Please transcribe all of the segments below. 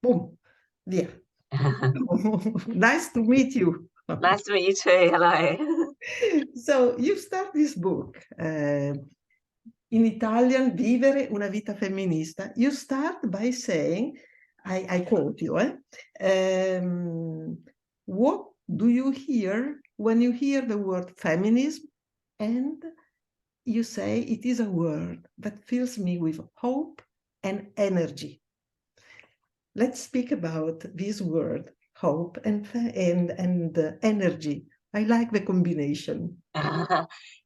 boom, via. Nice to meet you. Nice to meet you too. Hello. So you start this book in Italian, Vivere una vita femminista. You start by saying, I quote you, what do you hear when you hear the word feminism? And you say it is a word that fills me with hope and energy. Let's speak about this word, hope and energy. I like the combination.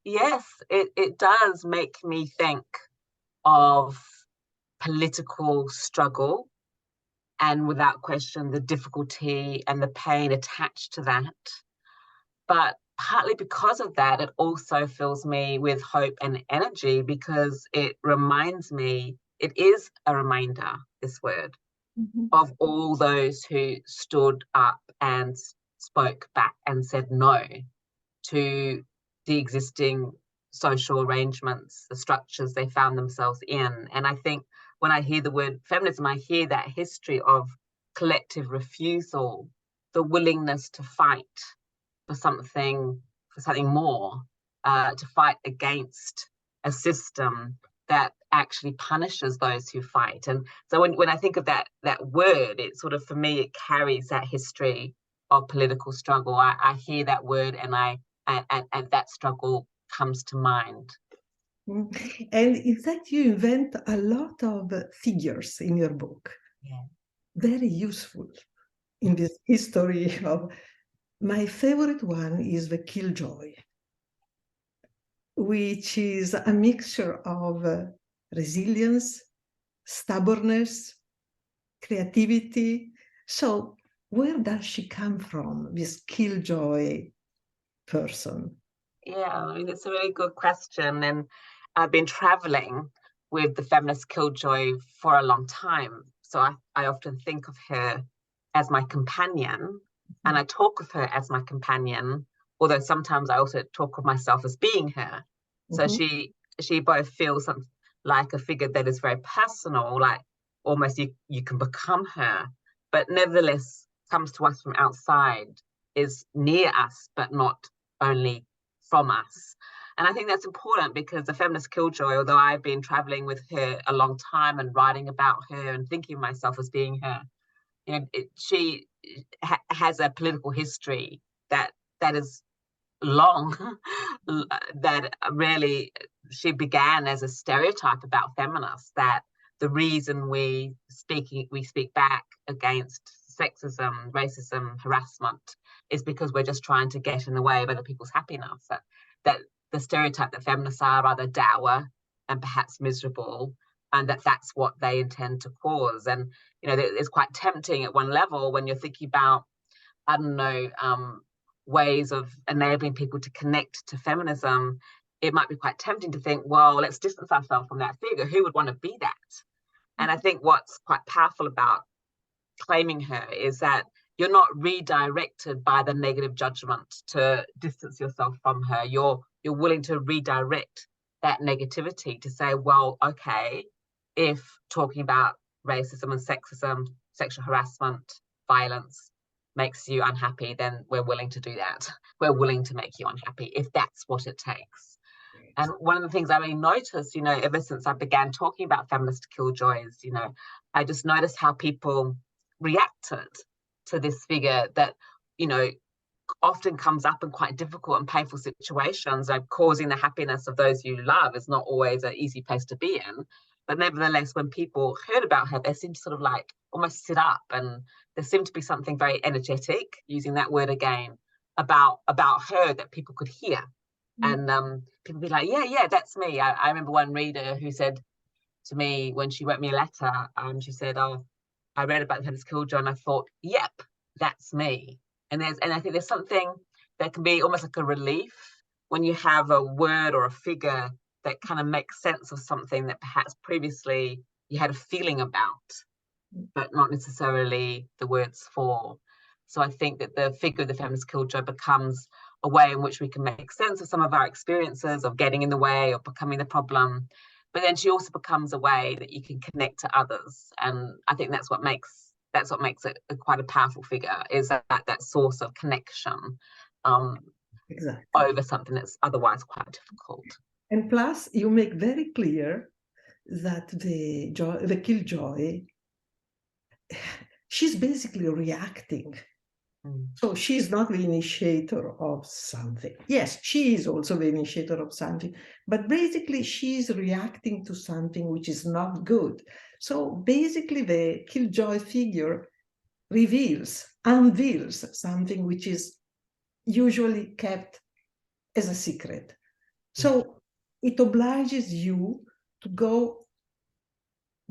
Yes, it does make me think of political struggle, and without question, the difficulty and the pain attached to that. But partly because of that, it also fills me with hope and energy, because it reminds me, it is a reminder, this word, of all those who stood up and spoke back and said no to the existing social arrangements, the structures they found themselves in. And I think when I hear the word feminism, I hear that history of collective refusal, the willingness to fight for something more, to fight against a system that actually punishes those who fight. And so when I think of that word, it sort of, for me, it carries that history of political struggle. I hear that word and that struggle comes to mind. And in fact, you invent a lot of figures in your book. Yeah. Very useful in this history of. My favorite one is the killjoy, which is a mixture of resilience, stubbornness, creativity. So where does she come from, this killjoy person? Yeah, I mean, it's a really good question. And I've been traveling with the feminist killjoy for a long time. So I often think of her as my companion, and I talk of her as my companion, although sometimes I also talk of myself as being her. So she both feels like a figure that is very personal, like almost you can become her, but nevertheless comes to us from outside, is near us, but not only from us. And I think that's important, because the feminist killjoy, although I've been traveling with her a long time and writing about her and thinking of myself as being her, you know, she has a political history that is long, that really, she began as a stereotype about feminists, that the reason we speak back against sexism, racism, harassment is because we're just trying to get in the way of other people's happiness. That the stereotype that feminists are rather dour and perhaps miserable, and that's what they intend to cause. And you know, it's quite tempting at one level when you're thinking about, I don't know, ways of enabling people to connect to feminism. It might be quite tempting to think, well, let's distance ourselves from that figure. Who would want to be that? And I think what's quite powerful about claiming her is that you're not redirected by the negative judgment to distance yourself from her. You're willing to redirect that negativity to say, well, okay, if talking about racism and sexism, sexual harassment, violence makes you unhappy, then we're willing to do that. We're willing to make you unhappy if that's what it takes. And one of the things I really noticed, you know, ever since I began talking about feminist killjoys, you know, I just noticed how people reacted to this figure that, you know, often comes up in quite difficult and painful situations. Like, causing the happiness of those you love is not always an easy place to be in. But nevertheless, when people heard about her, they seemed to sort of like almost sit up, and there seemed to be something very energetic, using that word again, about her that people could hear. And people be like, yeah, that's me. I remember one reader who said to me, when she wrote me a letter, she said, oh, I read about the killjoy and I thought, yep, that's me. And I think there's something that can be almost like a relief when you have a word or a figure that kind of makes sense of something that perhaps previously you had a feeling about, but not necessarily the words for. So I think that the figure of the feminist killjoy becomes a way in which we can make sense of some of our experiences of getting in the way or becoming the problem. But then she also becomes a way that you can connect to others. And I think that's what makes that's what makes it quite a powerful figure, is that source of connection Exactly. over something that's otherwise quite difficult. And plus, you make very clear that the killjoy, she's basically reacting. So she's not the initiator of something. Yes, she is also the initiator of something, but basically she's reacting to something which is not good. So basically the killjoy figure unveils something which is usually kept as a secret. So it obliges you to go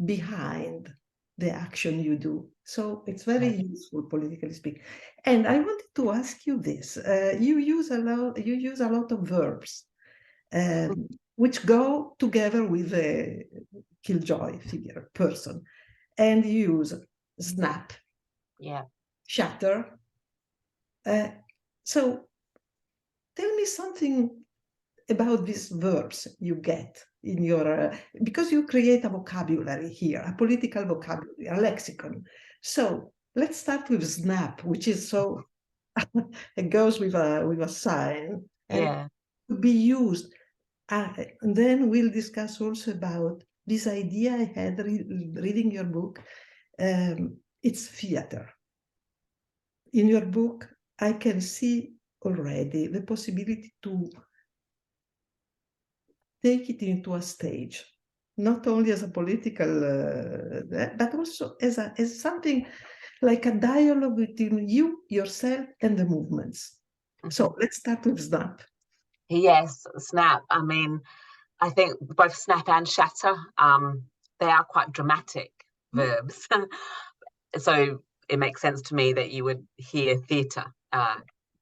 behind the action you do. So it's very useful, politically speaking. And I wanted to ask you this: you use a lot of verbs, which go together with the killjoy figure person, and you use snap, shatter. So tell me something about these verbs you get in your, because you create a vocabulary here, a political vocabulary, a lexicon. So let's start with snap, which is so, it goes with a sign and to be used. And then we'll discuss also about this idea I had reading your book. It's theater. In your book, I can see already the possibility to take it into a stage, not only as a political, but also as something like a dialogue between you, yourself, and the movements. So let's start with snap. Yes, snap. I mean, I think both snap and shatter, they are quite dramatic verbs. So it makes sense to me that you would hear theatre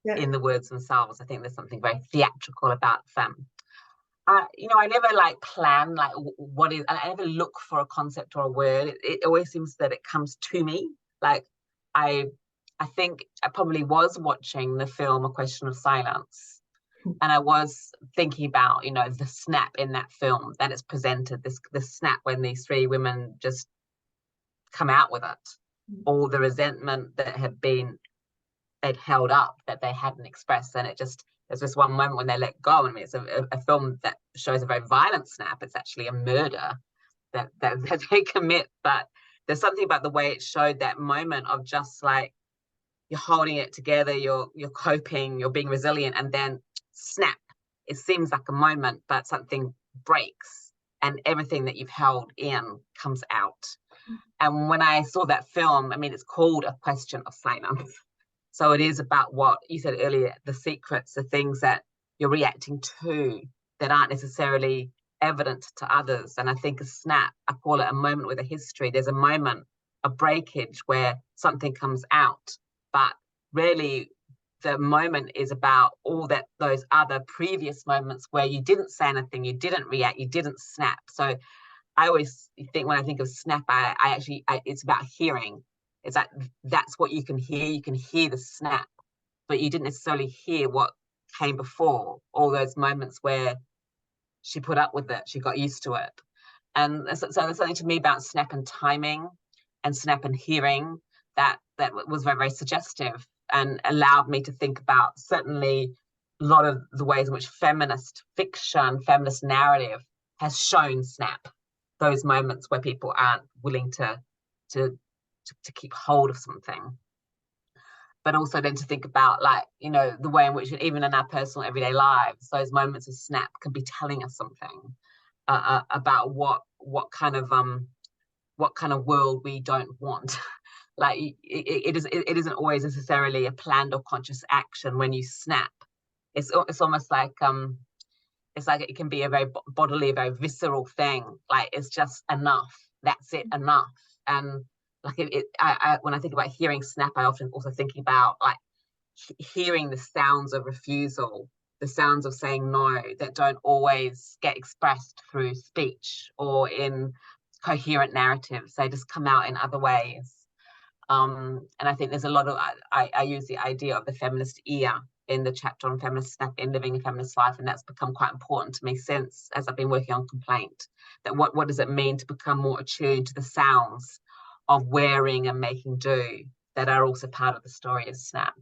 in the words themselves. I think there's something very theatrical about them. I never plan what is. I never look for a concept or a word. It always seems that it comes to me. I think I probably was watching the film A Question of Silence, and I was thinking about the snap in that film that it's presented. This snap when these three women just come out with it, all the resentment that they'd held up that they hadn't expressed, and there's this one moment when they let go. I mean, it's a film that shows a very violent snap. It's actually a murder that they commit, but there's something about the way it showed that moment of just like you're holding it together, you're coping, you're being resilient, and then snap. It seems like a moment, but something breaks, and everything that you've held in comes out. And when I saw that film, I mean, it's called A Question of Silence. So it is about what you said earlier, the secrets, the things that you're reacting to that aren't necessarily evident to others. And I think a snap, I call it a moment with a history. There's a moment, a breakage where something comes out, but really the moment is about all those other previous moments where you didn't say anything, you didn't react, you didn't snap. So I always think when I think of snap, it's about hearing. It's like that's what you can hear. You can hear the snap, but you didn't necessarily hear what came before, all those moments where she put up with it, she got used to it. And so there's something to me about snap and timing and snap and hearing that was very, very suggestive and allowed me to think about certainly a lot of the ways in which feminist fiction, feminist narrative has shown snap, those moments where people aren't willing to keep hold of something. But also then to think about the way in which even in our personal everyday lives, those moments of snap can be telling us something about what kind of world we don't want. It isn't always necessarily a planned or conscious action when you snap. It's almost like it's like it can be a very bodily, very visceral thing. Like it's just enough. That's it, enough. And when I think about hearing snap, I often also think about hearing the sounds of refusal, the sounds of saying no that don't always get expressed through speech or in coherent narratives. They just come out in other ways. And I think there's a lot of, I use the idea of the feminist ear in the chapter on feminist snap in Living a Feminist Life, and that's become quite important to me since, as I've been working on complaint, that what does it mean to become more attuned to the sounds of wearing and making do that are also part of the story of Snap.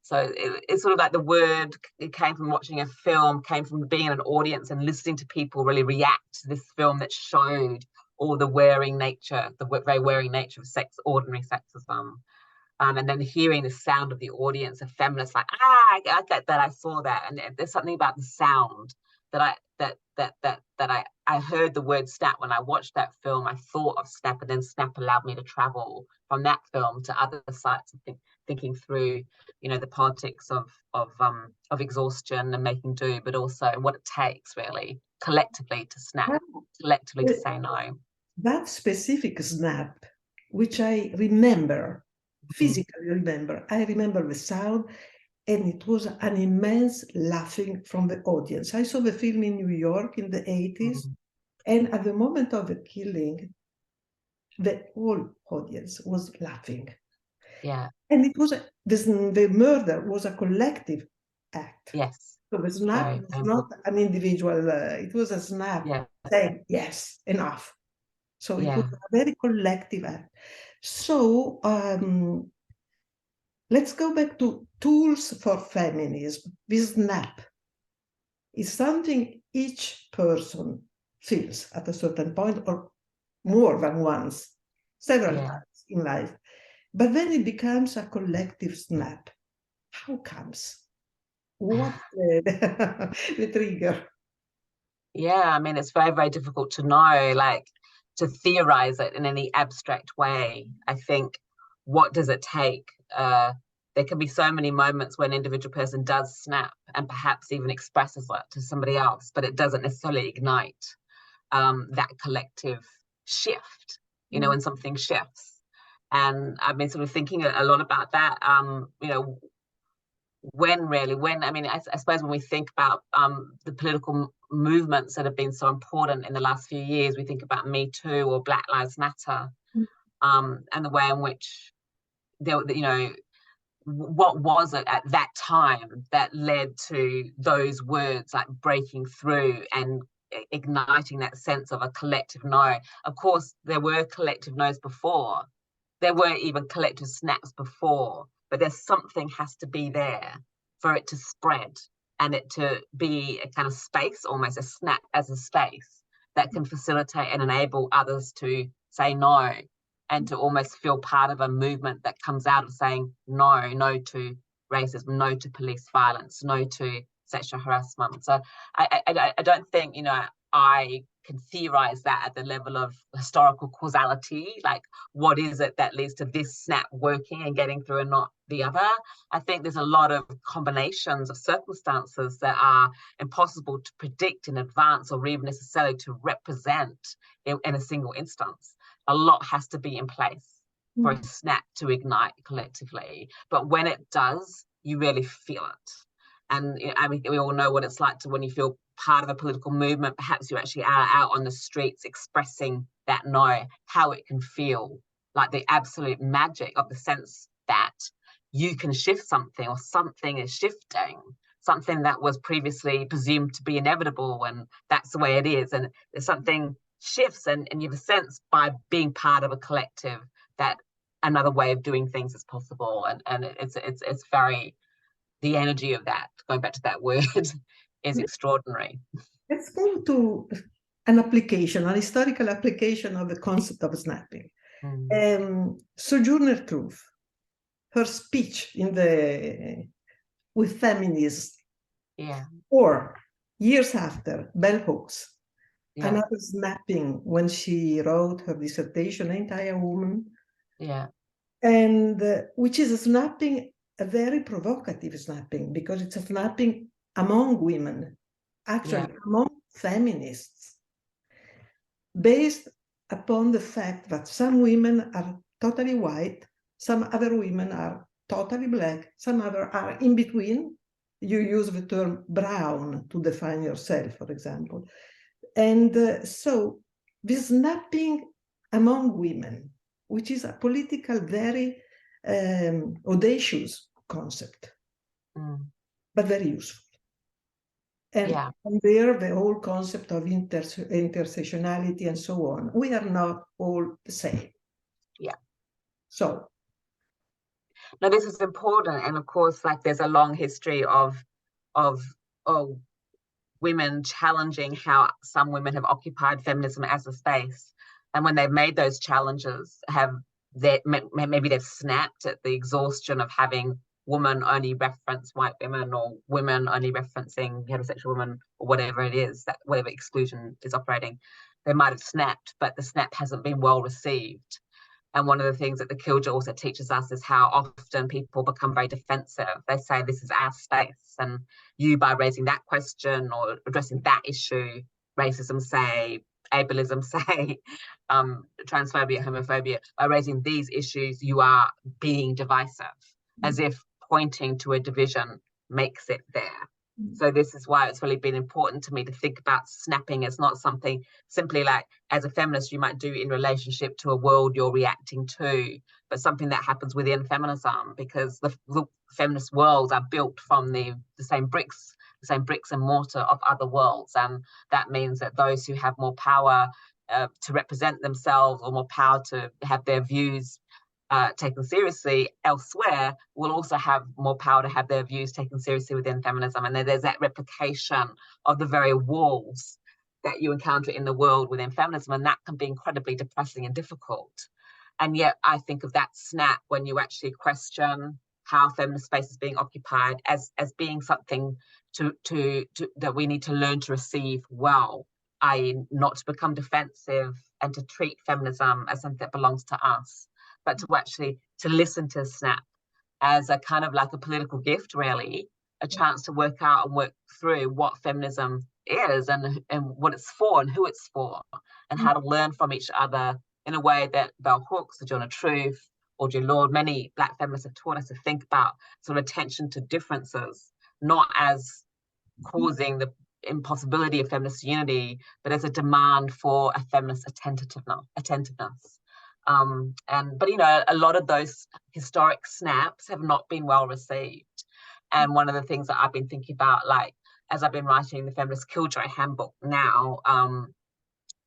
So it's sort of like the word, it came from watching a film, came from being in an audience and listening to people really react to this film that showed all the wearing nature, the very wearing nature of ordinary sexism. And then hearing the sound of the audience of feminists like, I get that, I saw that. And there's something about the sound that I heard the word Snap when I watched that film. I thought of Snap, and then Snap allowed me to travel from that film to other sites and thinking through, you know, the politics of exhaustion and making do, but also what it takes really collectively to snap, collectively to say no. That specific snap, which I remember, physically remember, I remember the sound, and it was an immense laughing from the audience. I saw the film in New York in the 80s, and at the moment of the killing, the whole audience was laughing. Yeah. And it was the murder was a collective act. Yes. So the snap was not an individual, it was a snap saying, yes, enough. So it was a very collective act. So let's go back to tools for feminism. This snap is something each person feels at a certain point, or more than once, several times in life. But then it becomes a collective snap. How comes? What's the trigger? Yeah, I mean, it's very, very difficult to know, like, to theorize it in any abstract way. I think, what does it take? There can be so many moments when an individual person does snap and perhaps even expresses it to somebody else, but it doesn't necessarily ignite that collective shift, you know, when something shifts. And I've been sort of thinking a lot about that, you know, I mean, I suppose when we think about the political movements that have been so important in the last few years, we think about Me Too or Black Lives Matter, and the way in which there, you know, what was it at that time that led to those words like breaking through and igniting that sense of a collective no. Of course, there were collective no's before. There were even collective snaps before, but there's something has to be there for it to spread and it to be a kind of space, almost a snap as a space that can facilitate and enable others to say no, and to almost feel part of a movement that comes out of saying no to racism, no to police violence, no to sexual harassment. So I don't think, you know, I can theorize that at the level of historical causality, like what is it that leads to this snap working and getting through and not the other. I think there's a lot of combinations of circumstances that are impossible to predict in advance or even necessarily to represent in a single instance. A lot has to be in place for a snap to ignite collectively. But when it does, you really feel it. And I mean, we all know what it's like to when you feel part of a political movement, perhaps you actually are out on the streets expressing that no, how it can feel, like the absolute magic of the sense that you can shift something, or something is shifting, something that was previously presumed to be inevitable, and that's the way it is. And there's something shifts, and you have a sense by being part of a collective that another way of doing things is possible. And it's very, the energy of that, going back to that word, is extraordinary. Let's go to an application, an historical application of the concept of snapping. Sojourner Truth, her speech with feminists, or years after, Bell Hooks, another snapping when she wrote her dissertation, Ain't I a Woman? And which is a snapping, a very provocative snapping, because it's a snapping among women, actually among feminists, based upon the fact that some women are totally white, some other women are totally black, some other are in between. You use the term brown to define yourself, for example. And so this snapping among women, which is a political, very audacious concept, but very useful. And there, the whole concept of intersectionality and so on, we are not all the same. So no, this is important, and of course, like there's a long history of of women challenging how some women have occupied feminism as a space, and when they've made those challenges, maybe they've snapped at the exhaustion of having women only reference white women, or women only referencing heterosexual women, or whatever it is, that whatever exclusion is operating, they might have snapped, but the snap hasn't been well received. And one of the things that the Killjoy also teaches us is how often people become very defensive. They say, this is our space. And you, by raising that question or addressing that issue, racism, say, ableism, say, transphobia, homophobia, by raising these issues, you are being divisive, as if pointing to a division makes it there. So this is why it's really been important to me to think about snapping as not something simply like, as a feminist, you might do in relationship to a world you're reacting to, but something that happens within feminism, because the feminist worlds are built from the same bricks and mortar of other worlds. And that means that those who have more power to represent themselves, or more power to have their views taken seriously elsewhere, will also have more power to have their views taken seriously within feminism. And there's that replication of the very walls that you encounter in the world within feminism, and that can be incredibly depressing and difficult. And yet I think of that snap when you actually question how feminist space is being occupied as being something to that we need to learn to receive well, i.e. not to become defensive and to treat feminism as something that belongs to us, but to actually to listen to snap as a kind of like a political gift, really, a chance to work out and work through what feminism is, and what it's for, and who it's for, and how to learn from each other in a way that Bell Hooks, Sojourner Truth, Audre Lorde, many Black feminists have taught us to think about sort of attention to differences, not as causing the impossibility of feminist unity, but as a demand for a feminist attentiveness. But you know, a lot of those historic snaps have not been well received. And one of the things that I've been thinking about, like as I've been writing the Feminist Killjoy Handbook now,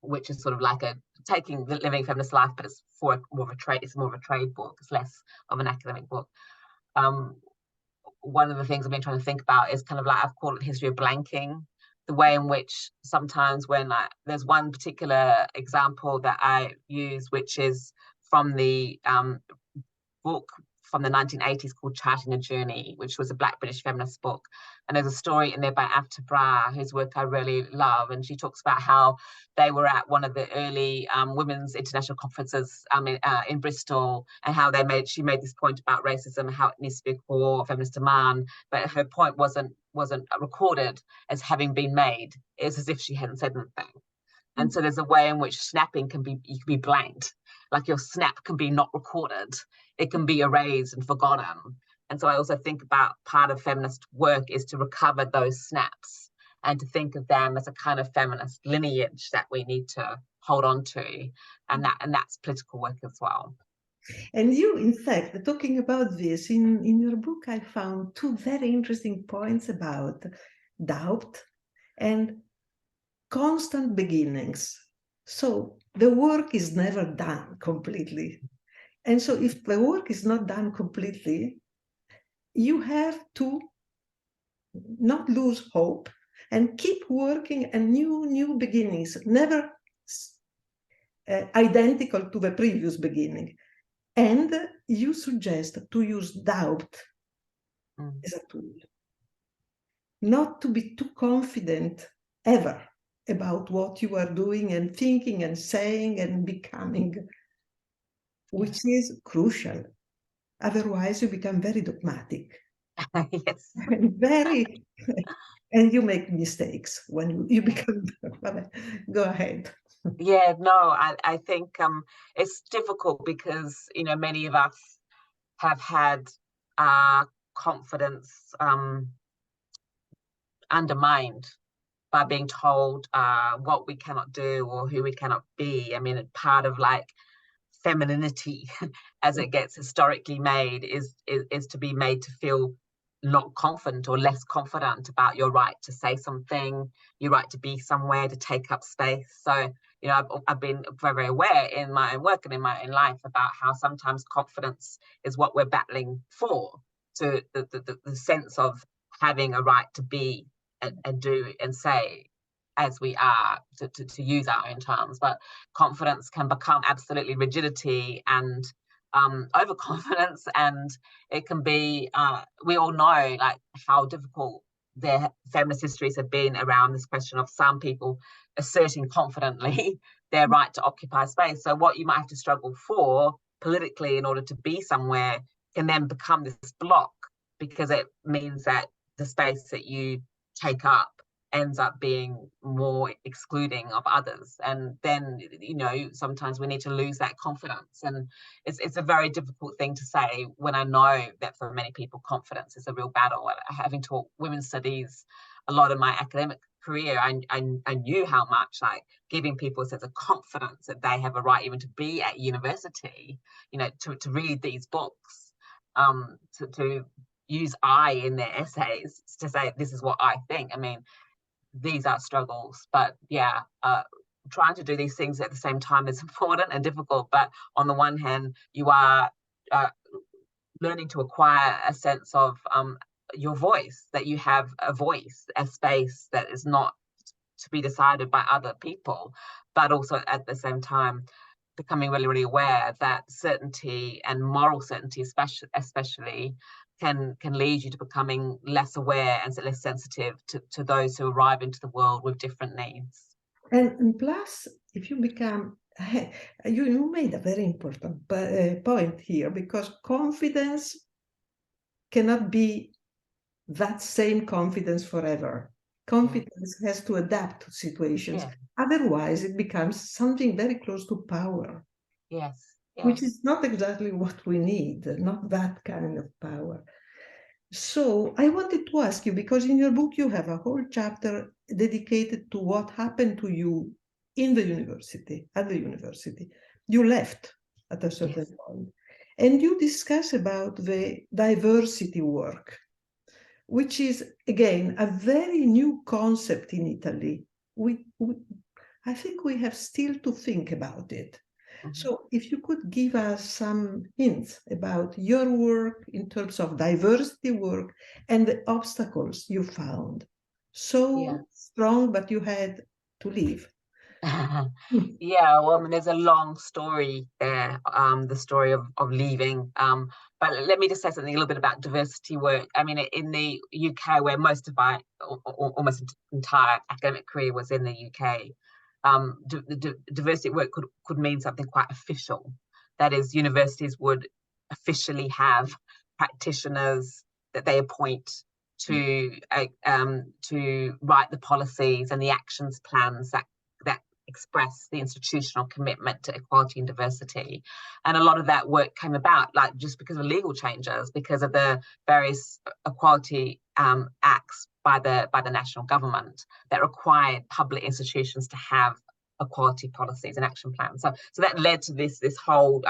which is sort of like taking the living feminist life, but it's more of a trade book. It's less of an academic book. One of the things I've been trying to think about is kind of like, I've called it history of blanking, the way in which sometimes when there's one particular example that I use, which is from the book from the 1980s called Charting a Journey, which was a Black British feminist book. And there's a story in there by After Bra, whose work I really love. And she talks about how they were at one of the early women's international conferences in Bristol, and how she made this point about racism, how it needs to be a core feminist demand. But her point wasn't recorded as having been made. It's as if she hadn't said anything. And so there's a way in which snapping you can be blanked. Like your snap can be not recorded. It can be erased and forgotten. And so I also think about part of feminist work is to recover those snaps and to think of them as a kind of feminist lineage that we need to hold on to. And that's political work as well. And you, in fact, talking about this, in your book, I found two very interesting points about doubt and constant beginnings. So the work is never done completely. And so if the work is not done completely, you have to not lose hope and keep working and new beginnings, never identical to the previous beginning. And you suggest to use doubt as a tool, not to be too confident ever about what you are doing and thinking and saying and becoming, which is crucial. Otherwise, you become very dogmatic. Yes. And you make mistakes when you become. Go ahead. Yeah, no, I think it's difficult because, you know, many of us have had confidence undermined by being told what we cannot do or who we cannot be. I mean, part of like femininity as it gets historically made is to be made to feel not confident or less confident about your right to say something, your right to be somewhere, to take up space. So, you know, I've been very, very aware in my own work and in my own life about how sometimes confidence is what we're battling for, to the sense of having a right to be and do and say as we are, to use our own terms. But confidence can become absolutely rigidity and overconfidence, and it can be, we all know like how difficult their feminist histories have been around this question of some people asserting confidently their right to occupy space. So what you might have to struggle for politically in order to be somewhere can then become this block, because it means that the space that you take up ends up being more excluding of others. And then, you know, sometimes we need to lose that confidence. And it's a very difficult thing to say when I know that for many people, confidence is a real battle. Having taught women's studies a lot of my academic career, I knew how much like giving people a sense of confidence that they have a right even to be at university, you know, to read these books, to use I in their essays, to say this is what I think. I mean, these are struggles, but yeah, trying to do these things at the same time is important and difficult. But on the one hand, you are learning to acquire a sense of your voice, that you have a voice, a space that is not to be decided by other people, but also at the same time becoming really, really aware that certainty and moral certainty, especially can lead you to becoming less aware and less sensitive to those who arrive into the world with different needs. And plus, if you become, you made a very important point here, because confidence cannot be that same confidence forever. Confidence has to adapt to situations. Yeah. Otherwise, it becomes something very close to power. Yes. Which is not exactly what we need, not that kind of power. So I wanted to ask you, because in your book you have a whole chapter dedicated to what happened to you in the university, at the university. You left at a certain point. And you discuss about the diversity work, which is, again, a very new concept in Italy. I think we have still to think about it. So if you could give us some hints about your work in terms of diversity work and the obstacles you found. So strong, but you had to leave. Yeah, well, I mean, there's a long story there, the story of leaving. But let me just say something a little bit about diversity work. I mean, in the UK, where most of my almost entire academic career was in the UK, diversity work could mean something quite official. That is, universities would officially have practitioners that they appoint to write the policies and the actions plans that express the institutional commitment to equality and diversity. And a lot of that work came about like just because of legal changes, because of the various equality acts by the national government that required public institutions to have equality policies and action plans. So that led to this whole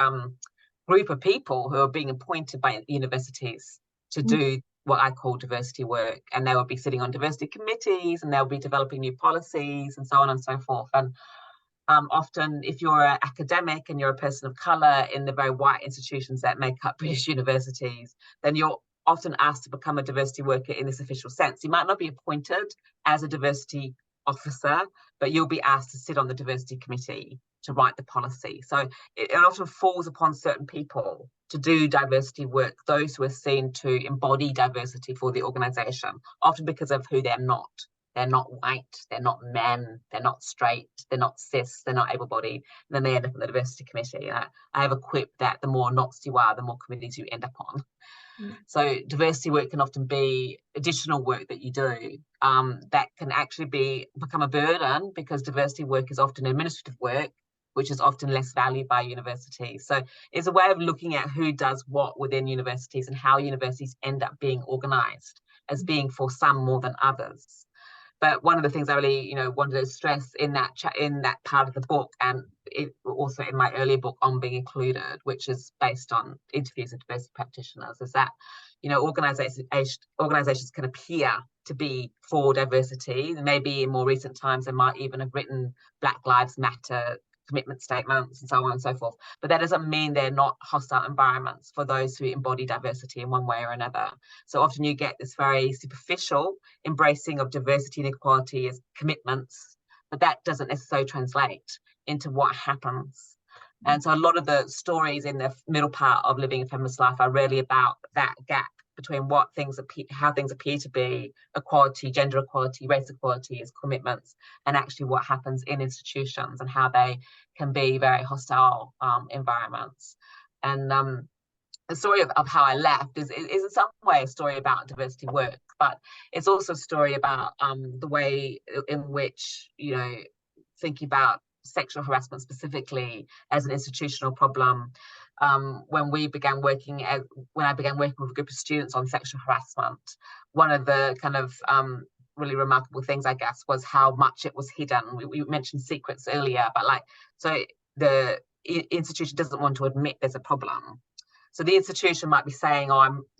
group of people who are being appointed by universities to do what I call diversity work, and they will be sitting on diversity committees, and they'll be developing new policies and so on and so forth. And often, if you're an academic and you're a person of colour in the very white institutions that make up British universities, then you're often asked to become a diversity worker in this official sense. You might not be appointed as a diversity officer, but you'll be asked to sit on the diversity committee to write the policy. So it often falls upon certain people to do diversity work, those who are seen to embody diversity for the organisation, often because of who they're not. They're not white, they're not men, they're not straight, they're not cis, they're not able-bodied. And then they end up on the diversity committee. I have a quip that the more knots you are, the more committees you end up on. So diversity work can often be additional work that you do that can actually become a burden, because diversity work is often administrative work, which is often less valued by universities. So it's a way of looking at who does what within universities and how universities end up being organised as being for some more than others. But one of the things I really, wanted to stress in that part of the book, and also in my earlier book on being included, which is based on interviews with diversity practitioners, is that organizations can appear to be for diversity. Maybe in more recent times they might even have written Black Lives Matter commitment statements and so on and so forth, but that doesn't mean they're not hostile environments for those who embody diversity in one way or another. So often you get this very superficial embracing of diversity and equality as commitments, but that doesn't necessarily translate into what happens. And so a lot of the stories in the middle part of Living a Feminist Life are really about that gap between how things appear to be equality, gender equality, race equality as commitments, and actually what happens in institutions and how they can be very hostile environments. And the story of how I left is in some way a story about diversity work, but it's also a story about the way in which, thinking about sexual harassment specifically as an institutional problem. When I began working with a group of students on sexual harassment, one of the kind of really remarkable things, I guess, was how much it was hidden. We mentioned secrets earlier, but so the institution doesn't want to admit there's a problem. So the institution might be saying,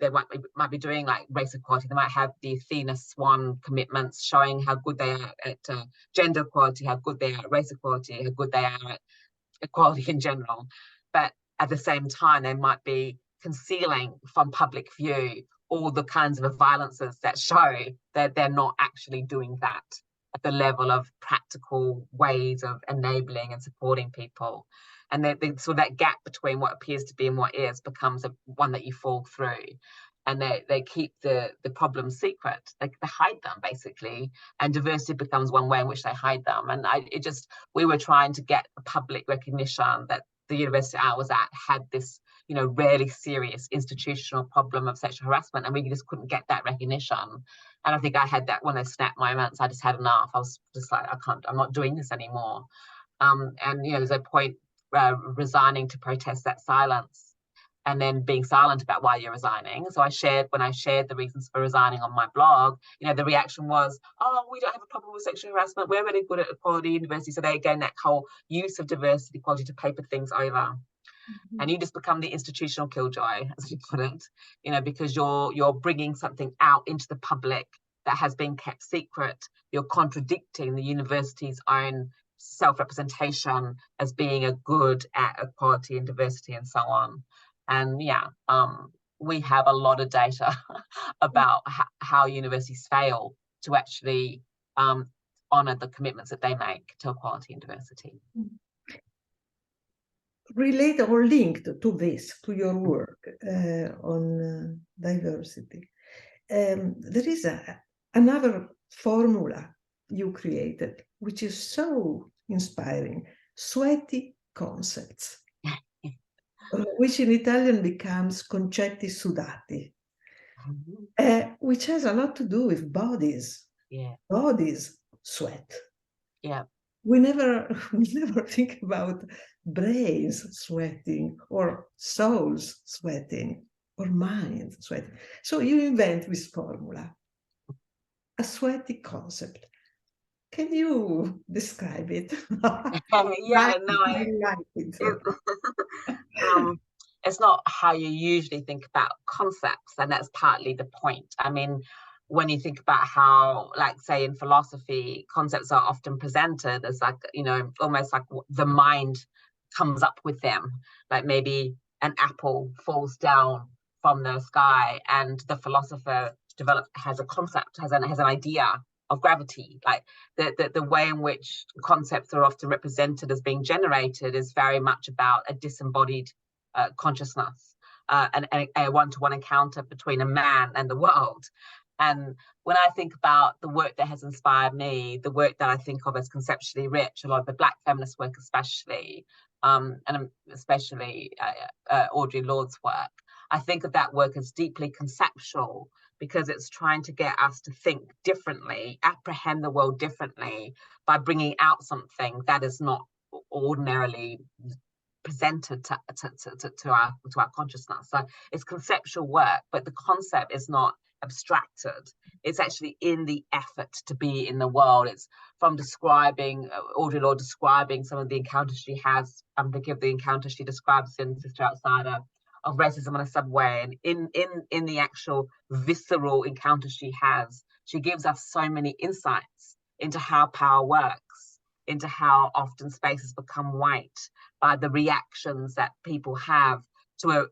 they might be doing like race equality. They might have the Athena Swan commitments showing how good they are at gender equality, how good they are at race equality, how good they are at equality in general. But at the same time, they might be concealing from public view all the kinds of violences that show that they're not actually doing that at the level of practical ways of enabling and supporting people. And so that gap between what appears to be and what is becomes one that you fall through. And they keep the problems secret. They hide them, basically. And diversity becomes one way in which they hide them. And we were trying to get a public recognition that the university I was at had this, really serious institutional problem of sexual harassment, and we just couldn't get that recognition. And I think I had that one of those snap moments. I just had enough. I was just like, I'm not doing this anymore. And there's a point resigning to protest that silence, and then being silent about why you're resigning. So when I shared the reasons for resigning on my blog, the reaction was, oh, we don't have a problem with sexual harassment. We're really good at equality university. So they, again, that whole use of diversity, equality to paper things over. Mm-hmm. And you just become the institutional killjoy, as you put it, because you're bringing something out into the public that has been kept secret. You're contradicting the university's own self-representation as being a good at equality and diversity and so on. And we have a lot of data about how universities fail to actually honor the commitments that they make to equality and diversity. Related or linked to this, to your work on diversity, there is another formula you created, which is so inspiring: sweaty concepts, which in Italian becomes concetti sudati, which has a lot to do with bodies. Yeah. Bodies sweat. Yeah. We never think about brains sweating, or souls sweating, or minds sweating. So you invent this formula, a sweaty concept. Can you describe it? Yeah, no, I like it. It's not how you usually think about concepts, and that's partly the point. I mean, when you think about how, like, say in philosophy, concepts are often presented as like, almost like the mind comes up with them. Like maybe an apple falls down from the sky and the philosopher has a concept, has an idea of gravity. Like the way in which concepts are often represented as being generated is very much about a disembodied consciousness and a one-to-one encounter between a man and the world. And when I think about the work that has inspired me, the work that I think of as conceptually rich, a lot of the Black feminist work especially, and especially Audre Lorde's work, I think of that work as deeply conceptual, because it's trying to get us to think differently, apprehend the world differently by bringing out something that is not ordinarily presented to our consciousness. So it's conceptual work, but the concept is not abstracted. It's actually in the effort to be in the world. It's from describing, Audre Lorde describing some of the encounters she has. I'm thinking of the encounter she describes in Sister Outsider of racism on a subway, and in the actual visceral encounter she has, she gives us so many insights into how power works, into how often spaces become white by the reactions that people have to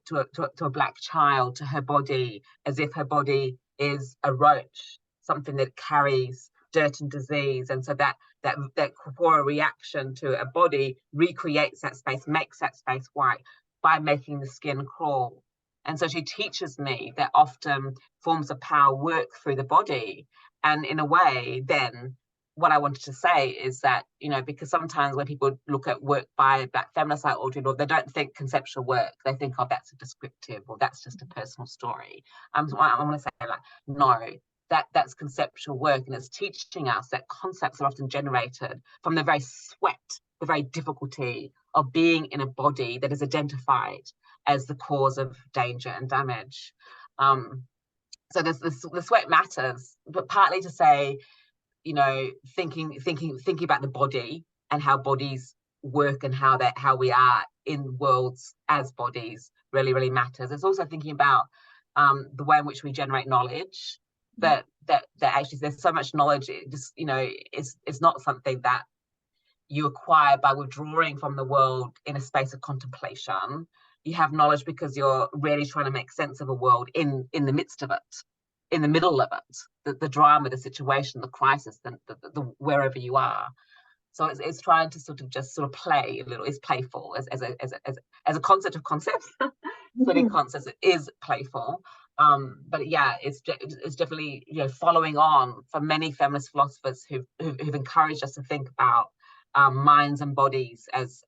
a Black child, to her body, as if her body is a roach, something that carries dirt and disease. And so that corporeal reaction to a body recreates that space, makes that space white by making the skin crawl. And so she teaches me that often forms of power work through the body. And in a way, then what I wanted to say is that, you know, because sometimes when people look at work by Black feminists like Audre Lorde, they don't think conceptual work. They think, oh, that's a descriptive, or that's just a personal story. I want to say, like, no, that's conceptual work, and it's teaching us that concepts are often generated from the very sweat, the very difficulty of being in a body that is identified as the cause of danger and damage. So the sweat matters, but partly to say, you know, thinking about the body and how bodies work and how we are in worlds as bodies really matters. It's also thinking about the way in which we generate knowledge. That actually there's so much knowledge. It just, you know, it's not something that you acquire by withdrawing from the world in a space of contemplation. You have knowledge because you're really trying to make sense of a world in the midst of it, in the middle of it, the drama, the situation, the crisis, the wherever you are. So it's trying to sort of play a little. It's playful as a concept of concepts. Studying concepts, it is playful. But yeah, it's definitely, you know, following on from many feminist philosophers who've encouraged us to think about minds and bodies as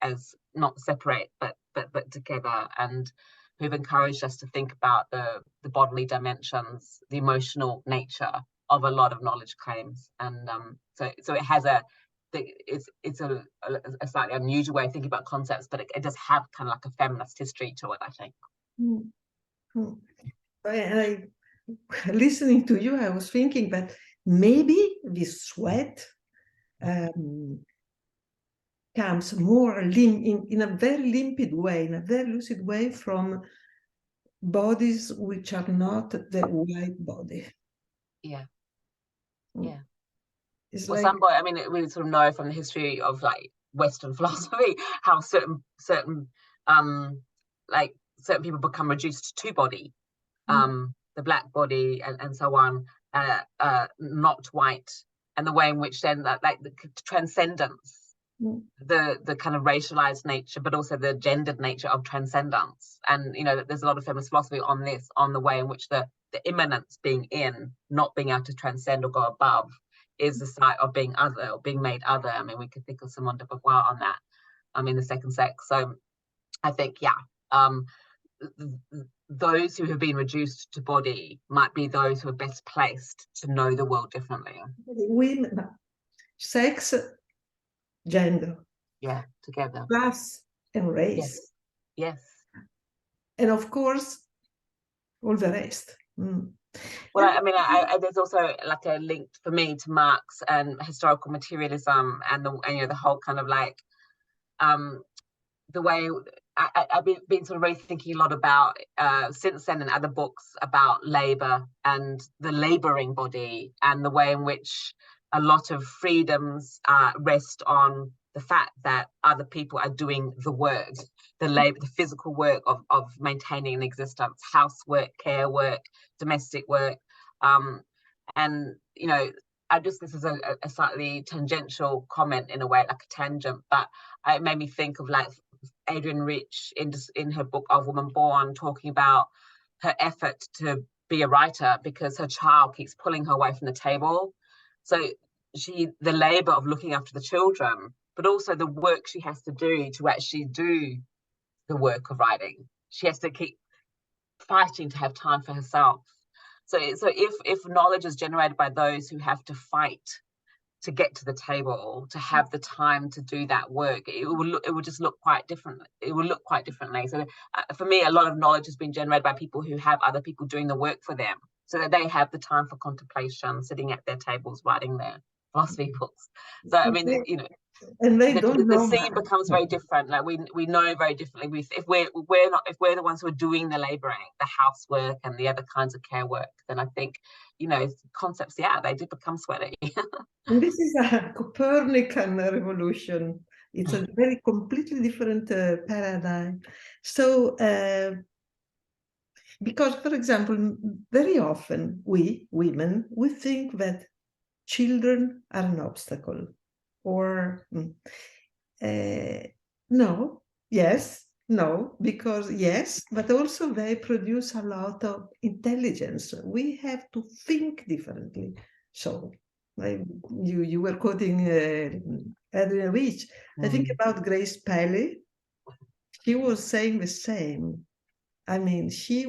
not separate but together, and who've encouraged us to think about the bodily dimensions, the emotional nature of a lot of knowledge claims. And so it has it's a slightly unusual way of thinking about concepts, but it does have kind of like a feminist history to it, I think. Listening to you, I was thinking that maybe this sweat comes more in a very limpid way, in a very lucid way, from bodies which are not the white body. Yeah. It's well, like, some body, I mean, we sort of know from the history of like Western philosophy how certain people become reduced to body, the Black body and so on, not white, and the way in which then like the transcendence, the kind of racialized nature, but also the gendered nature of transcendence. And, you know, there's a lot of feminist philosophy on this, on the way in which the immanence being in, not being able to transcend or go above, is the site of being other, or being made other. I mean, we could think of Simone de Beauvoir on that, in the second sex. So I think, those who have been reduced to body might be those who are best placed to know the world differently. Women, sex, gender. Yeah, together. Class and race. Yes. And of course, all the rest. Well, I mean, there's also like a link for me to Marx and historical materialism, and the whole kind of like the way I've been sort of really thinking a lot about since then, in other books about labor and the laboring body, and the way in which a lot of freedoms rest on the fact that other people are doing the work, the labor, the physical work of maintaining an existence, housework, care work, domestic work. And, you know, this is a slightly tangential comment in a way, like a tangent, but it made me think of like Adrienne Rich in her book Of Woman Born, talking about her effort to be a writer because her child keeps pulling her away from the table. So the labor of looking after the children, but also the work she has to do to actually do the work of writing. She has to keep fighting to have time for herself. So if knowledge is generated by those who have to fight to get to the table, to have the time to do that work, it will just look quite different. It will look quite differently. So for me, a lot of knowledge has been generated by people who have other people doing the work for them. so that they have the time for contemplation, sitting at their tables, writing their philosophy books. So I mean, you know, and they don't know the scene becomes very different. Like we know very differently. If we're the ones who are doing the laboring, the housework and the other kinds of care work, then I think, you know, concepts, yeah, they did become sweaty. And this is a Copernican revolution. It's a very completely different paradigm. So, because, for example, very often we women, we think that children are an obstacle, or no, yes, no, because yes, but also they produce a lot of intelligence. We have to think differently. So you were quoting Adrian Rich. I think about Grace Paley. She was saying the same. I mean, she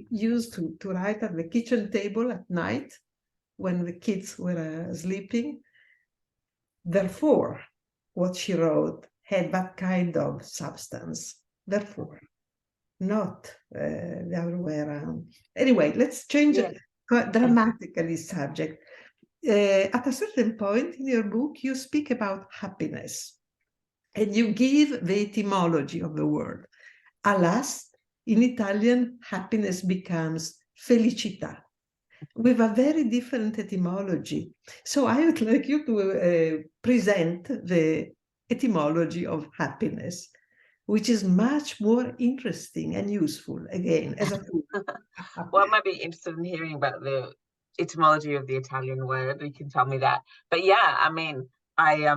used to write at the kitchen table at night when the kids were sleeping. Therefore, what she wrote had that kind of substance. Therefore, not the other way around. Anyway, let's change dramatically subject. At a certain point in your book, you speak about happiness, and you give the etymology of the word. Alas, in Italian, happiness becomes felicità, with a very different etymology. So I would like you to present the etymology of happiness, which is much more interesting and useful, again, as a tool. Well, I might be interested in hearing about the etymology of the Italian word. You can tell me that. But yeah, I mean, I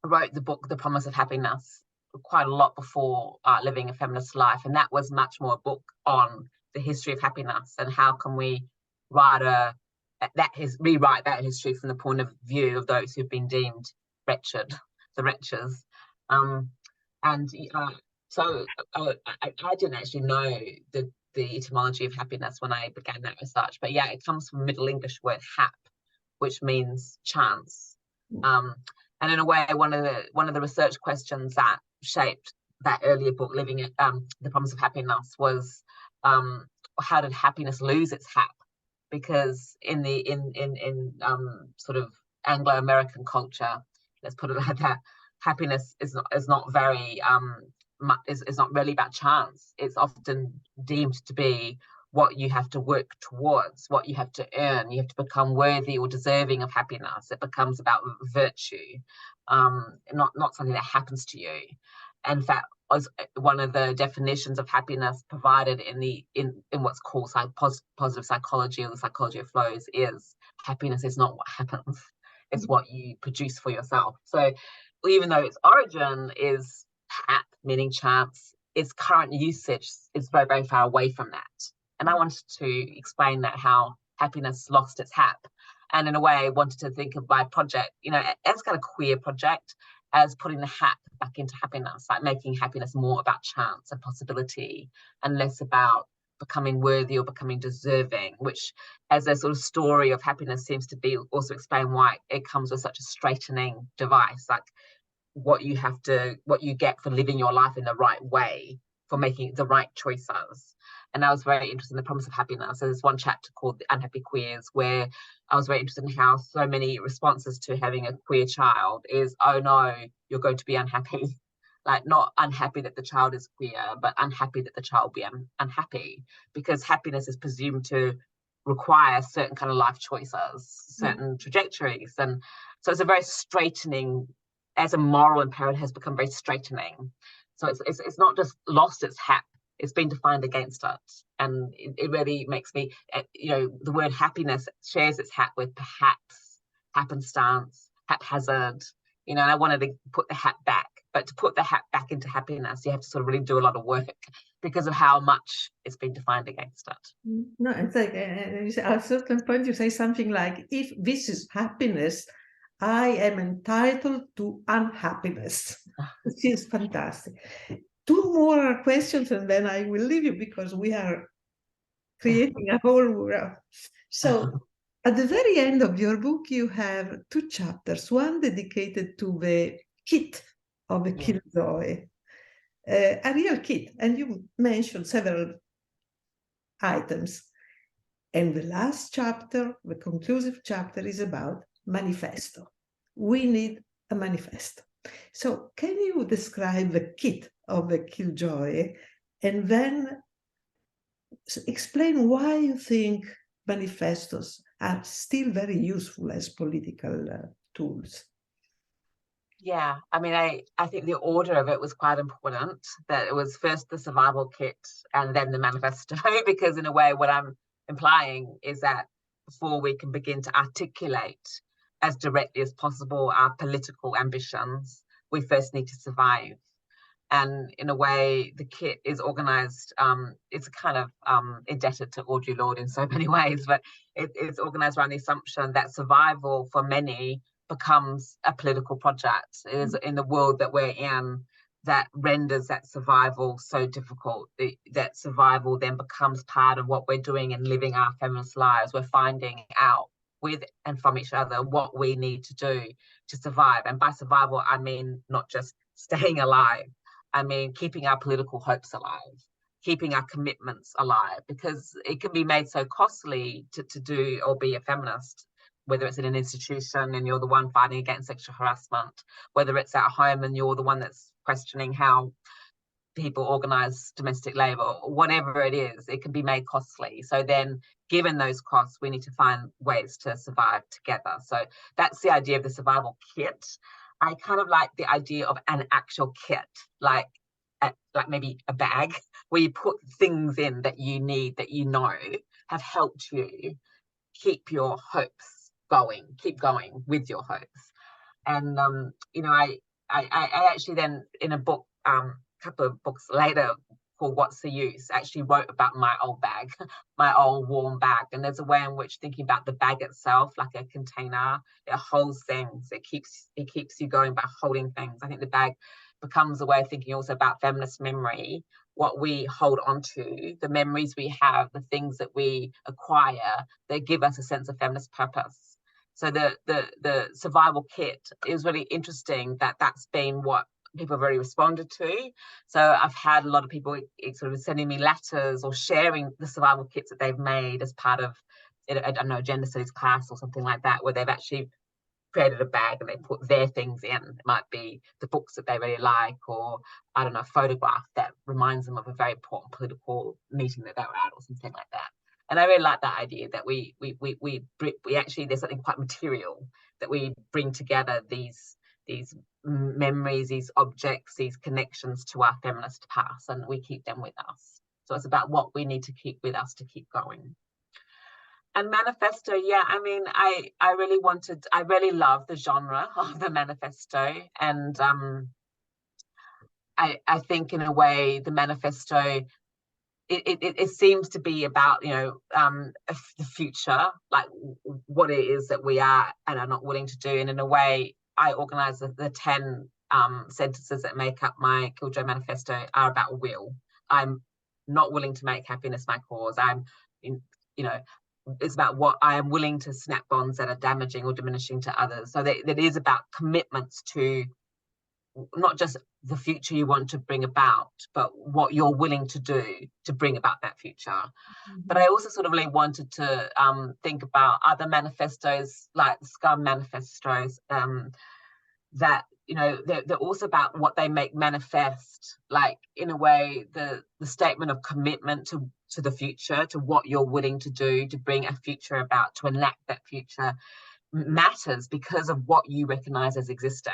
wrote the book, The Promise of Happiness, quite a lot before living a feminist life. And that was much more a book on the history of happiness and how can we rewrite that history from the point of view of those who've been deemed wretched, the wretches. So I didn't actually know the etymology of happiness when I began that research. But yeah, it comes from Middle English word hap, which means chance. And in a way, one of the research questions that shaped that earlier book, The Promise of Happiness, was how did happiness lose its hap? Because in sort of Anglo-American culture, let's put it like that, happiness is not very is not really about chance. It's often deemed to be what you have to work towards, what you have to earn. You have to become worthy or deserving of happiness. It becomes about virtue, not something that happens to you. In fact, as one of the definitions of happiness provided in what's called positive psychology, or the psychology of flows, is happiness is not what happens, it's what you produce for yourself. So even though its origin is hap, meaning chance, its current usage is very, very far away from that. And I wanted to explain that, how happiness lost its hap. And in a way, I wanted to think of my project, you know, as kind of queer project, as putting the hap back into happiness, like making happiness more about chance and possibility and less about becoming worthy or becoming deserving, which as a sort of story of happiness seems to be also explain why it comes with such a straightening device, like what you get for living your life in the right way, for making the right choices. And I was very interested in The Promise of Happiness. So there's one chapter called The Unhappy Queers, where I was very interested in how so many responses to having a queer child is, oh no, you're going to be unhappy. Like, not unhappy that the child is queer, but unhappy that the child be unhappy, because happiness is presumed to require certain kind of life choices, certain trajectories. And so it's a very straightening, as a moral imperative, has become very straightening. So it's not just lost its hap, it's been defined against it. And it really makes me, you know, the word happiness shares its hap with perhaps, happenstance, haphazard, you know, and I wanted to put the hap back. But to put the hap back into happiness, you have to sort of really do a lot of work because of how much it's been defined against it. No, it's like at a certain point you say something like, if this is happiness, I am entitled to unhappiness. Which is fantastic. Two more questions and then I will leave you, because we are creating a whole world. So at the very end of your book, you have two chapters, one dedicated to the kit of the killjoy, a real kit, and you mentioned several items. And the last chapter, the conclusive chapter, is about manifesto. We need a manifesto. So can you describe the kit of the Killjoy and then explain why you think manifestos are still very useful as political tools? Yeah, I mean, I think the order of it was quite important, that it was first the survival kit and then the manifesto, because in a way, what I'm implying is that before we can begin to articulate as directly as possible our political ambitions, we first need to survive. And in a way, the kit is organized, it's kind of indebted to Audre Lorde in so many ways, but it's organized around the assumption that survival for many becomes a political project. It is in the world that we're in that renders that survival so difficult. That survival then becomes part of what we're doing and living our feminist lives. We're finding out with and from each other what we need to do to survive. And by survival, I mean not just staying alive. I mean, keeping our political hopes alive, keeping our commitments alive, because it can be made so costly to do or be a feminist, whether it's in an institution and you're the one fighting against sexual harassment, whether it's at home and you're the one that's questioning how people organize domestic labor, whatever it is, it can be made costly. So then, given those costs, we need to find ways to survive together. So that's the idea of the survival kit. I kind of like the idea of an actual kit, like maybe a bag where you put things in that you need, that you know have helped you keep your hopes going, keep going with your hopes. And I actually then in a book, couple of books later, called What's the Use, actually wrote about my old bag, my old warm bag. And there's a way in which thinking about the bag itself, like a container, it holds things, it keeps you going by holding things. I think the bag becomes a way of thinking also about feminist memory, what we hold on to, the memories we have, the things that we acquire that give us a sense of feminist purpose. So the survival kit is really interesting that that's been what people have already responded to. So I've had a lot of people sort of sending me letters or sharing the survival kits that they've made as part of, I don't know, gender studies class or something like that, where they've actually created a bag and they put their things in. It might be the books that they really like, or I don't know, a photograph that reminds them of a very important political meeting that they were at or something like that. And I really like that idea that we actually, there's something quite material that we bring together these memories, these objects, these connections to our feminist past, and we keep them with us. So it's about what we need to keep with us to keep going. And manifesto, yeah, I mean, I really love the genre of the manifesto. And I think in a way the manifesto, it seems to be about, the future, like what it is that we are and are not willing to do. And in a way, I organize the 10 sentences that make up my Killjoy manifesto are about will. I'm not willing to make happiness my cause. It's about what I am willing to snap bonds that are damaging or diminishing to others. So that is about commitments to not just the future you want to bring about, but what you're willing to do to bring about that future. Mm-hmm. But I also sort of really wanted to think about other manifestos, like the Scum manifestos, that they're also about what they make manifest, like in a way the statement of commitment to the future, to what you're willing to do to bring a future about, to enact that future, matters because of what you recognize as existing,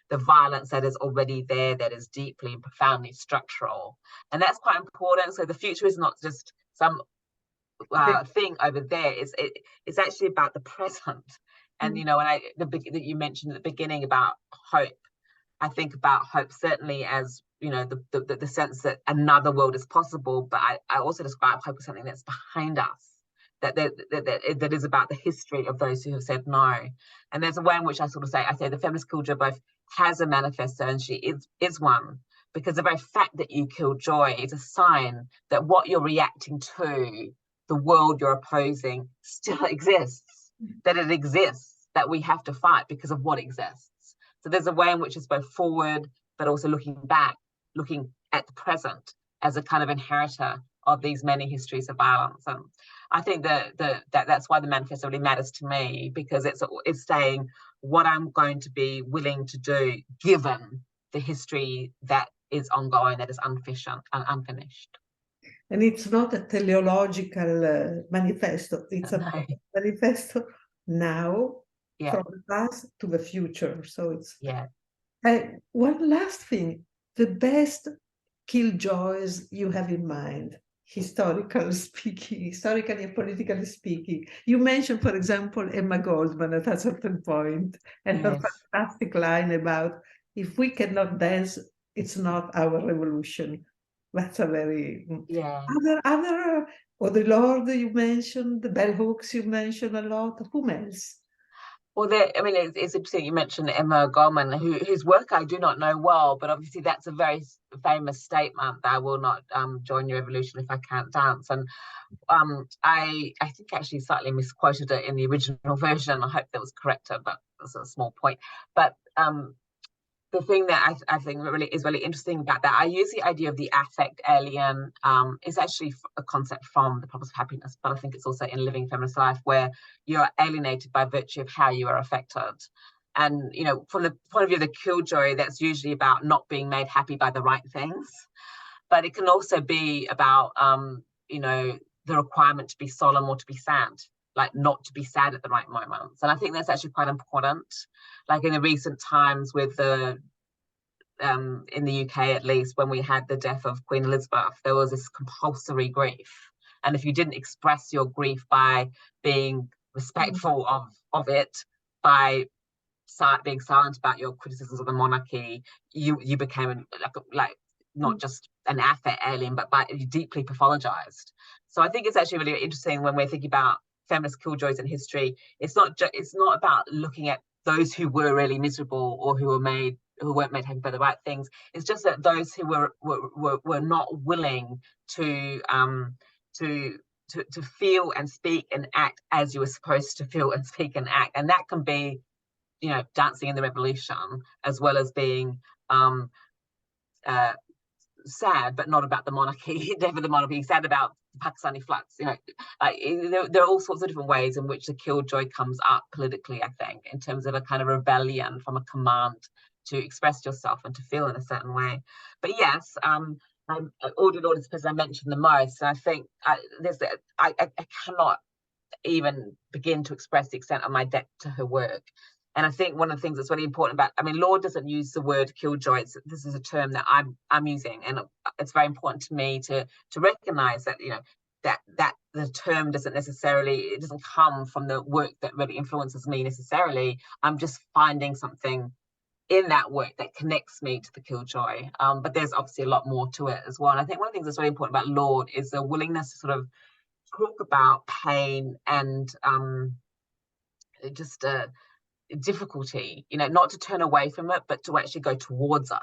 the violence that is already there, that is deeply and profoundly structural. And that's quite important. So the future is not just some thing over there. It's actually about the present. And that you mentioned at the beginning about hope, I think about hope certainly as the sense that another world is possible, but I also describe hope as something that's behind us, that is about the history of those who have said no. And there's a way in which I say the feminist Killjoy both has a manifesto and she is one, because the very fact that you kill joy is a sign that what you're reacting to, the world you're opposing, still exists, that it exists, that we have to fight because of what exists. So there's a way in which it's both forward, but also looking back, looking at the present as a kind of inheritor of these many histories of violence. And I think that's why the manifesto really matters to me, because it's saying what I'm going to be willing to do given the history that is ongoing, that is unfinished. And it's not a teleological manifesto. It's a manifesto now, from the past to the future. So it's one last thing: the best killjoys you have in mind, historically and politically speaking. You mentioned, for example, Emma Goldman at a certain point, and her fantastic line about, if we cannot dance, it's not our revolution. That's a very other Audre Lorde you mentioned, the bell hooks you mentioned a lot. Whom else? Well, it's interesting you mentioned Emma Goldman, whose work I do not know well, but obviously that's a very famous statement that I will not join your revolution if I can't dance. And I think I actually slightly misquoted it in the original version. I hope that was corrected, but that's a small point. But the thing that I think is really interesting about that, I use the idea of the affect alien. Is actually a concept from The Promise of Happiness, but I think it's also in Living Feminist Life, where you're alienated by virtue of how you are affected. And, from the point of view of the killjoy, that's usually about not being made happy by the right things. But it can also be about, the requirement to be solemn or to be sad, like not to be sad at the right moments. And I think that's actually quite important. Like in the recent times with the, in the UK at least, when we had the death of Queen Elizabeth, there was this compulsory grief. And if you didn't express your grief by being respectful of it, by being silent about your criticisms of the monarchy, you became like not just an affect alien, but you deeply pathologized. So I think it's actually really interesting when we're thinking about feminist killjoys in history. It's not about looking at those who were really miserable or who weren't made happy by the right things. It's just that those who were not willing to feel and speak and act as you were supposed to feel and speak and act. And that can be, dancing in the revolution, as well as being sad, but not about the monarchy, never the monarchy, sad about Pakistani floods. There are all sorts of different ways in which the killjoy comes up politically, I think, in terms of a kind of rebellion from a command to express yourself and to feel in a certain way. But yes, Audre Lorde is the person I mentioned the most. And I think I cannot even begin to express the extent of my debt to her work. And I think one of the things that's really important about, Lorde doesn't use the word killjoy. This is a term that I'm using, and it's very important to me to recognize that, that the term doesn't come from the work that really influences me necessarily. I'm just finding something in that work that connects me to the killjoy. But there's obviously a lot more to it as well. And I think one of the things that's really important about Lorde is the willingness to sort of talk about pain and difficulty, not to turn away from it, but to actually go towards it.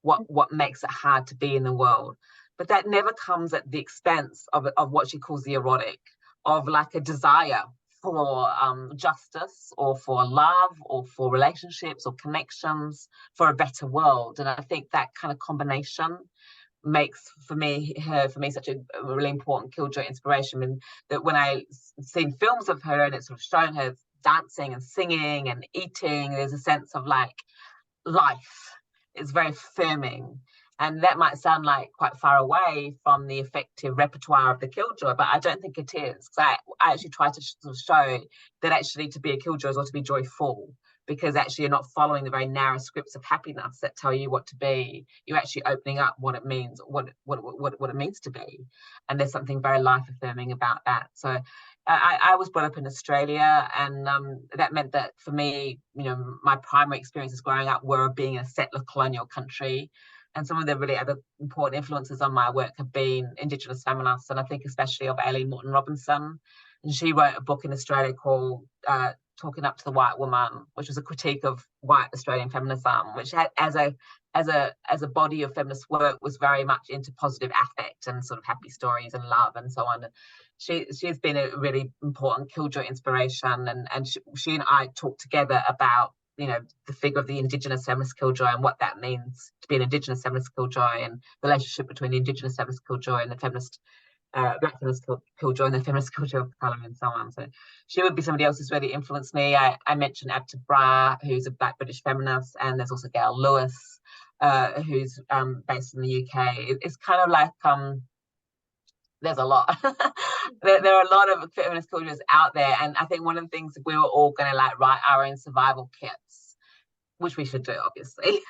What makes it hard to be in the world. But that never comes at the expense of what she calls the erotic, of like a desire for justice or for love or for relationships or connections, for a better world. And I think that kind of combination makes for me such a really important killjoy inspiration. And that when I seen films of her and it's sort of shown her dancing and singing and eating, there's a sense of like life. It's very affirming. And that might sound like quite far away from the effective repertoire of the killjoy, but I don't think it is. I actually try to sort of show that actually to be a killjoy is or to be joyful, because actually you're not following the very narrow scripts of happiness that tell you what to be. You're actually opening up what it means, what it means to be. And there's something very life affirming about that. So I was brought up in Australia, and that meant that for me, my primary experiences growing up were being in a settler colonial country. And some of the really other important influences on my work have been Indigenous feminists, and I think especially of Aileen Moreton Robinson. And she wrote a book in Australia called Talking Up to the White Woman, which was a critique of white Australian feminism, which had, as a body of feminist work, was very much into positive affect and sort of happy stories and love and so on. She's been a really important killjoy inspiration, and she and I talked together about the figure of the Indigenous feminist killjoy and what that means to be an Indigenous feminist killjoy, and the relationship between the Indigenous feminist killjoy and the feminist Black feminist killjoy and the feminist killjoy of colour and so on. So she would be somebody else who's really influenced me. I mentioned Abta Bra, who's a Black British feminist, and there's also Gail Lewis, who's based in the UK. It's kind of like there's a lot. there are a lot of feminist killjoys out there, and I think one of the things we were all going to like write our own survival kits, which we should do, obviously.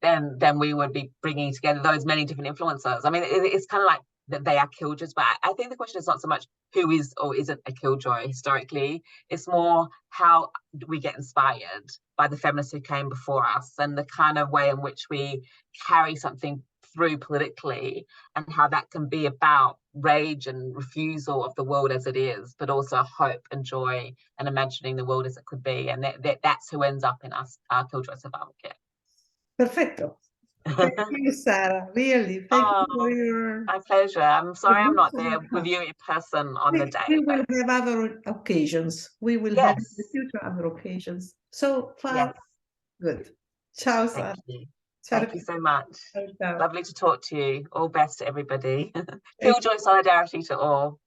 then we would be bringing together those many different influencers. I mean, it's kind of like that they are killjoys, but I think the question is not so much who is or isn't a killjoy historically. It's more how we get inspired by the feminists who came before us and the kind of way in which we carry something through politically, and how that can be about rage and refusal of the world as it is, but also hope and joy and imagining the world as it could be. And that's who ends up in our killjoy survival kit. Perfecto. Thank you, Sara. Really, thank you for your... My pleasure. I'm sorry I'm not there with you in person on the day. We will have other occasions. We will have in the future other occasions. So far, good. Ciao, Sara. Thank you. Thank you so much. Ciao. Lovely to talk to you. All best to everybody. Killjoy solidarity to all.